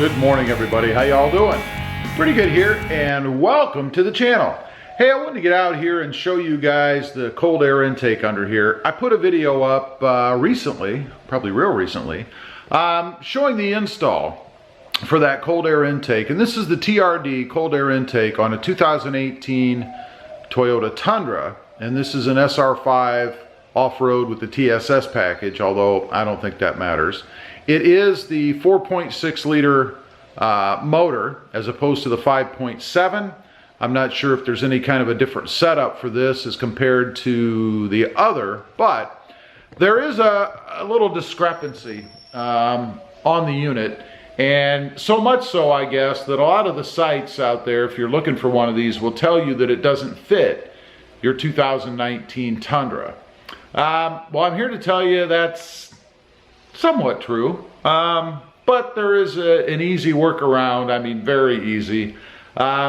Good morning, everybody. How y'all doing? Pretty good here, and welcome to the channel. Hey, I wanted to get out here and show you guys the cold air intake under here. I put a video up recently, probably real recently, showing the install for that cold air intake. And this is the TRD Cold Air Intake on a 2018 Toyota Tundra. And this is an SR5 off-road with the TSS package, although I don't think that matters. It is the 4.6 liter motor as opposed to the 5.7. I'm not sure if there's any kind of a different setup for this as compared to the other, but there is a little discrepancy on the unit. And so much so, I guess, that a lot of the sites out there, if you're looking for one of these, will tell you that it doesn't fit your 2019 Tundra. Well, I'm here to tell you that's somewhat true, but there is an easy workaround. I mean, very easy.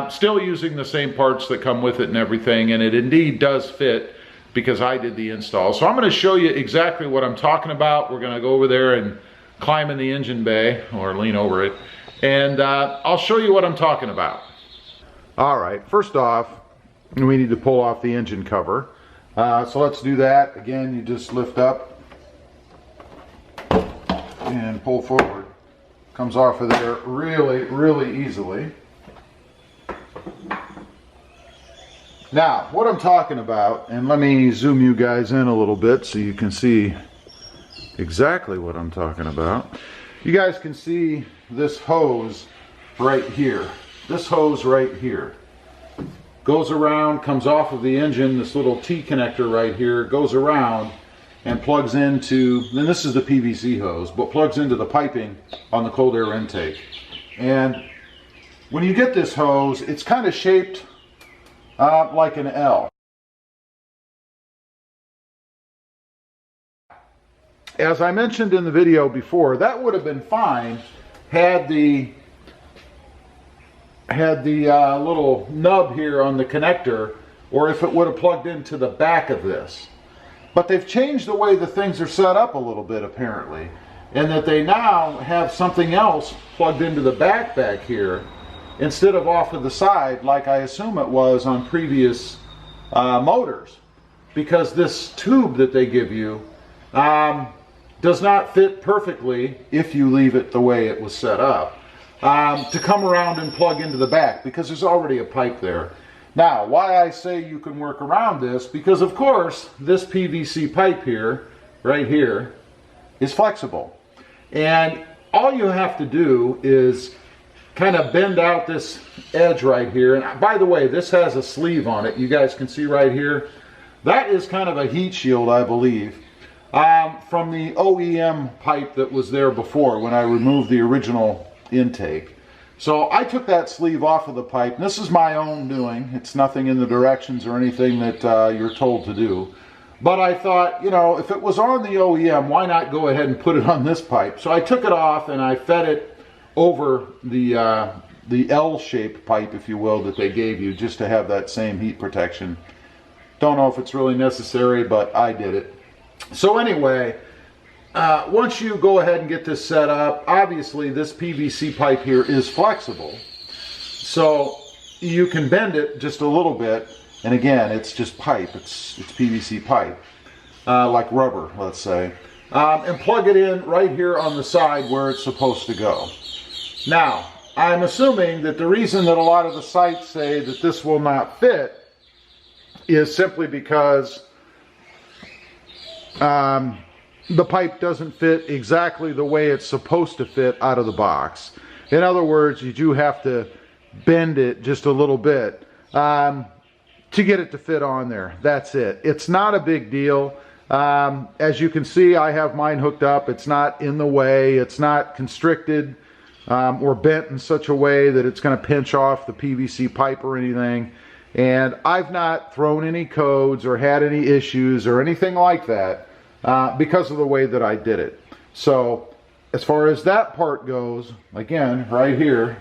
Still using the same parts that come with it and everything, and it indeed does fit because I did the install. So I'm going to show you exactly what I'm talking about. We're going to go over there and climb in the engine bay, or lean over it, and I'll show you what I'm talking about. All right, first off, we need to pull off the engine cover. So let's do that. Again, you just lift up and pull forward. Comes off of there really easily. Now, what I'm talking about, and let me zoom you guys in a little bit so you can see exactly what I'm talking about. You guys can see this hose right here. This hose right here goes around, comes off of the engine, this little T connector right here, goes around and plugs into, and this is the PVC hose, but plugs into the piping on the cold air intake. And when you get this hose, it's kind of shaped like an L. As I mentioned in the video before, that would have been fine had the little nub here on the connector, or if it would have plugged into the back of this. But they've changed the way the things are set up a little bit, apparently, and that they now have something else plugged into the back here instead of off to the side like I assume it was on previous motors, because this tube that they give you does not fit perfectly, if you leave it the way it was set up, to come around and plug into the back, because there's already a pipe there. Now, why I say you can work around this, because of course this PVC pipe here, right here, is flexible. And all you have to do is kind of bend out this edge right here. And by the way, this has a sleeve on it. You guys can see right here. That is kind of a heat shield, I believe, from the OEM pipe that was there before when I removed the original intake. So I took that sleeve off of the pipe. This is my own doing. It's nothing in the directions or anything that you're told to do. But I thought, you know, if it was on the OEM, why not go ahead and put it on this pipe? So I took it off and I fed it over the L-shaped pipe, if you will, that they gave you, just to have that same heat protection. Don't know if it's really necessary, but I did it. So anyway, once you go ahead and get this set up, obviously this PVC pipe here is flexible, so you can bend it just a little bit. And again, it's just pipe, it's PVC pipe, like rubber, let's say, and plug it in right here on the side where it's supposed to go. Now, I'm assuming that the reason that a lot of the sites say that this will not fit is simply because the pipe doesn't fit exactly the way it's supposed to fit out of the box. In other words, you do have to bend it just a little bit to get it to fit on there. That's it. It's not a big deal. As you can see, I have mine hooked up. It's not in the way. It's not constricted or bent in such a way that it's going to pinch off the PVC pipe or anything. And I've not thrown any codes or had any issues or anything like that because of the way that I did it. So as far as that part goes, again, right here,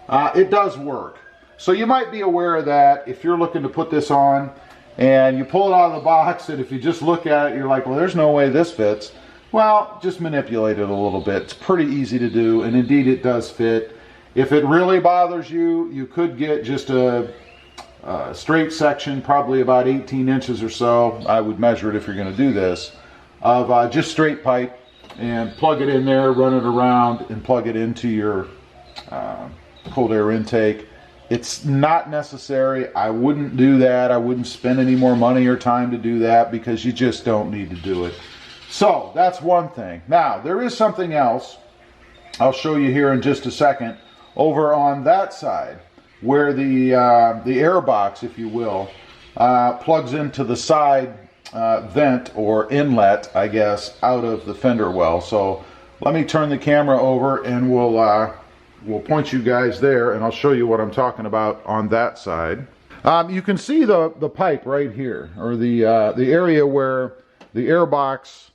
it does work. So you might be aware of that if you're looking to put this on and you pull it out of the box, and if you just look at it, you're like, well, there's no way this fits. Well, just manipulate it a little bit. It's pretty easy to do, and indeed it does fit. If it really bothers you, you could get just a straight section, probably about 18 inches or so. I would measure it if you're going to do this, of just straight pipe, and plug it in there, run it around, and plug it into your cold air intake. It's not necessary. I wouldn't do that. I wouldn't spend any more money or time to do that, because you just don't need to do it. So that's one thing. Now, there is something else I'll show you here in just a second. Over on that side, where the air box, if you will, plugs into the side vent or inlet, I guess, out of the fender well. So let me turn the camera over, and we'll point you guys there, and I'll show you what I'm talking about on that side. You can see the pipe right here, or the area where the air box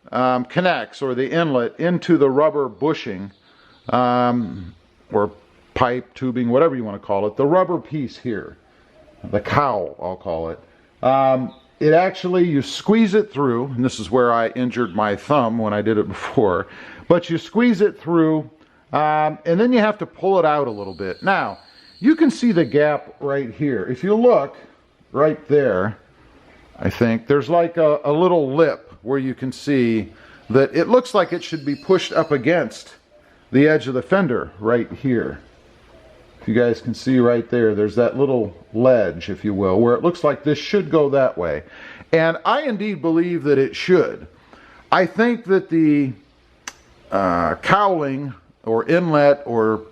connects, or the inlet, into the rubber bushing, or pipe, tubing, whatever you want to call it. The rubber piece here, the cowl, I'll call it. It actually, you squeeze it through, and this is where I injured my thumb when I did it before, but you squeeze it through, and then you have to pull it out a little bit. Now, you can see the gap right here. If you look right there, I think there's like a little lip where you can see that it looks like it should be pushed up against the edge of the fender right here. If you guys can see right there, there's that little ledge, if you will, where it looks like this should go that way. And I indeed believe that it should. I think that the cowling or inlet or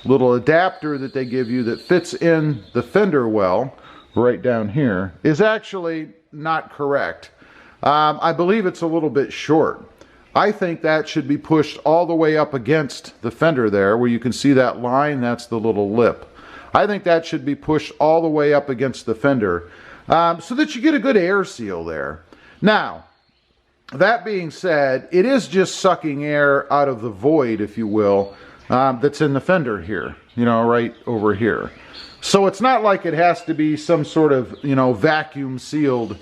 little adapter that they give you that fits in the fender well right down here is actually not correct. I believe it's a little bit short. I think that should be pushed all the way up against the fender there, where you can see that line. That's the little lip. I think that should be pushed all the way up against the fender, so that you get a good air seal there. Now, that being said, it is just sucking air out of the void, if you will, that's in the fender here, you know, right over here. So it's not like it has to be some sort of, you know, vacuum sealed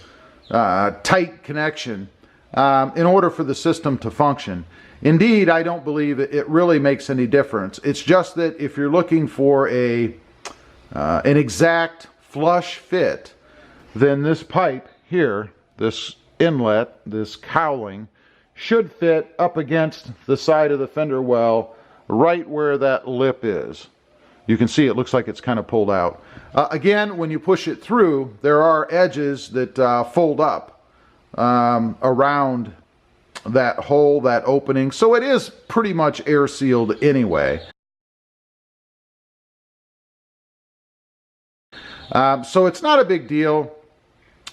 tight connection in order for the system to function. Indeed, I don't believe it really makes any difference. It's just that if you're looking for an exact flush fit, then this pipe here, this inlet, this cowling, should fit up against the side of the fender well, right where that lip is. You can see it looks like it's kind of pulled out. Again, when you push it through, there are edges that fold up around that hole, that opening. So it is pretty much air sealed anyway. So it's not a big deal.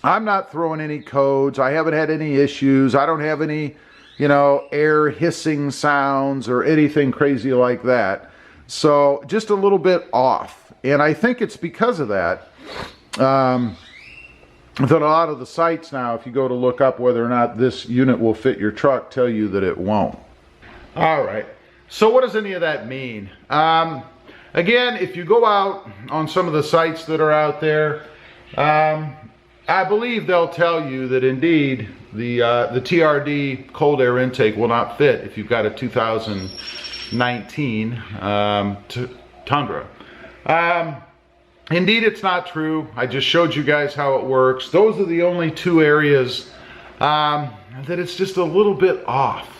I'm not throwing any codes. I haven't had any issues. I don't have any, you know, air hissing sounds or anything crazy like that. So just a little bit off. And I think it's because of that that a lot of the sites now, if you go to look up whether or not this unit will fit your truck, tell you that it won't. All right. So what does any of that mean? Again, if you go out on some of the sites that are out there, I believe they'll tell you that indeed the TRD Cold Air Intake will not fit if you've got a 2019 Tundra. Indeed, it's not true. I just showed you guys how it works. Those are the only two areas that it's just a little bit off.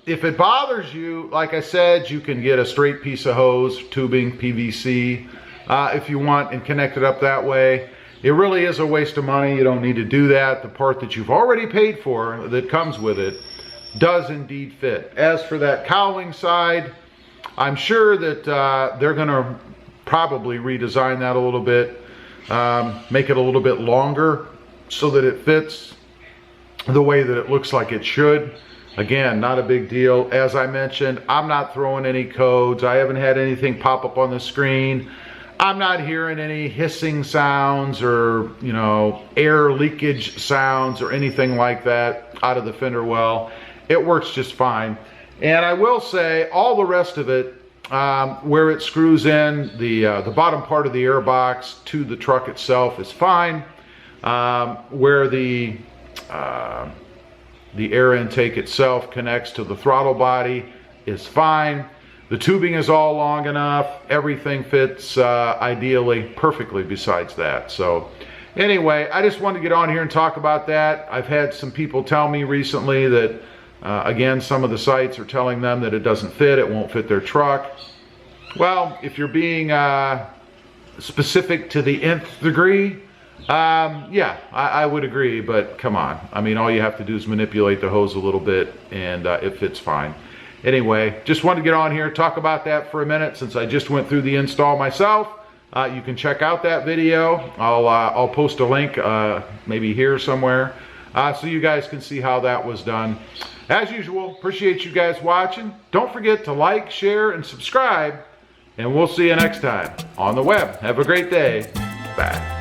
If it bothers you, like I said, you can get a straight piece of hose, tubing, PVC, if you want, and connect it up that way. It really is a waste of money. You don't need to do that. The part that you've already paid for that comes with it does indeed fit. As for that cowling side, I'm sure that they're going to probably redesign that a little bit, make it a little bit longer so that it fits the way that it looks like it should. Again, not a big deal. As I mentioned, I'm not throwing any codes. I haven't had anything pop up on the screen. I'm not hearing any hissing sounds or, you know, air leakage sounds or anything like that out of the fender well. It works just fine. And I will say all the rest of it, where it screws in, the bottom part of the air box to the truck itself is fine. Where the The air intake itself connects to the throttle body, is fine. The tubing is all long enough. Everything fits ideally, perfectly besides that. So anyway, I just wanted to get on here and talk about that. I've had some people tell me recently that, again, some of the sites are telling them that it doesn't fit, it won't fit their truck. Well, if you're being specific to the nth degree, yeah, I would agree, but come on. I mean, all you have to do is manipulate the hose a little bit and it fits fine. Anyway, just wanted to get on here, talk about that for a minute since I just went through the install myself. You can check out that video. I'll post a link maybe here somewhere so you guys can see how that was done. As usual, appreciate you guys watching. Don't forget to like, share, and subscribe, and we'll see you next time on the web. Have a great day. Bye.